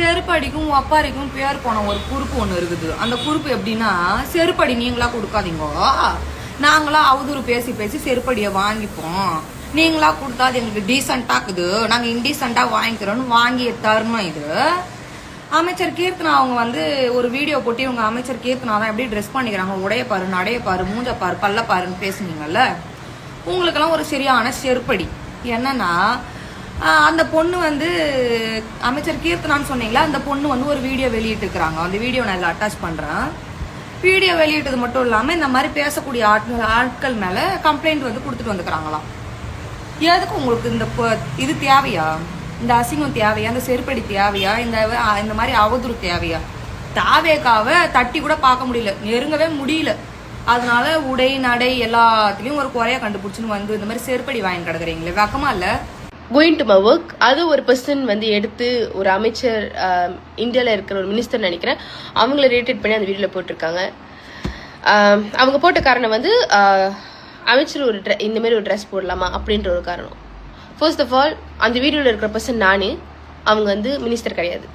செருப்படிக்கும் ஒப்பாரிக்கும் பேர் போன ஒரு குறிப்பு ஒன்று இருக்குது. அந்த குறிப்பு எப்படின்னா, செருப்படி நீங்களா கொடுக்காதீங்க, நாங்களா அவதூறு பேசி பேசி செருப்படியை வாங்கிப்போம், நீங்களா கொடுத்தா அது எங்களுக்கு டீசெண்டா இருக்குது, நாங்க இன்டீசெண்டா வாங்கிக்கிறோம்னு வாங்கி தரணும். இது அமைச்சர் கீர்த்தனா அவங்க வந்து ஒரு வீடியோ போட்டு இவங்க அமைச்சர் கீர்த்தனா தான் எப்படி ட்ரெஸ் பண்ணிக்கிறாங்க, உடைய பாரு, நடைய பாரு, மூஞ்ச பாரு, பல்ல பாருன்னு பேசுனீங்கல்ல, உங்களுக்கெல்லாம் ஒரு சரியான செருப்படி. என்னன்னா, அந்த பொண்ணு வந்து அமைச்சர் கீர்த்தனான்னு சொன்னீங்களா, அந்த பொண்ணு வந்து ஒரு வீடியோ வெளியிட்டு இருக்கிறாங்க. அந்த வீடியோ நான் இதில் அட்டாச் பண்றேன். வீடியோ வெளியிட்டது மட்டும் இல்லாம இந்த மாதிரி பேசக்கூடிய ஆட்கள் மேல கம்ப்ளைண்ட் வந்து கொடுத்துட்டு வந்துக்கிறாங்களாம். எதுக்கு உங்களுக்கு இந்த இது தேவையா, இந்த அசிங்கம் தேவையா, இந்த செருப்படி தேவையா, இந்த மாதிரி அவதூறு தேவையா? தாவேக்காவை தட்டி கூட பார்க்க முடியல, நெருங்கவே முடியல. அதனால உடை நடை எல்லாத்துலயும் ஒரு குறைய கண்டுபிடிச்சுன்னு வந்து இந்த மாதிரி செருப்படி வாங்கி கிடக்குறீங்களே, வெக்கமா இல்ல? கோயிங் டு மை ஒர்க், அது ஒரு பர்சன் வந்து எடுத்து ஒரு அமைச்சர், இந்தியாவில் இருக்கிற ஒரு மினிஸ்டர் நினைக்கிறேன், அவங்கள ரேட்டட் பண்ணி அந்த வீடியோவில் போட்டிருக்காங்க. அவங்க போட்ட காரணம் வந்து அமைச்சர் இந்த மாதிரி ஒரு ட்ரெஸ் போடலாமா அப்படின்ற ஒரு காரணம். ஃபர்ஸ்ட் ஆஃப் ஆல் அந்த வீடியோவில் இருக்கிற பர்சன் நானே, அவங்க வந்து மினிஸ்டர் கிடையாது.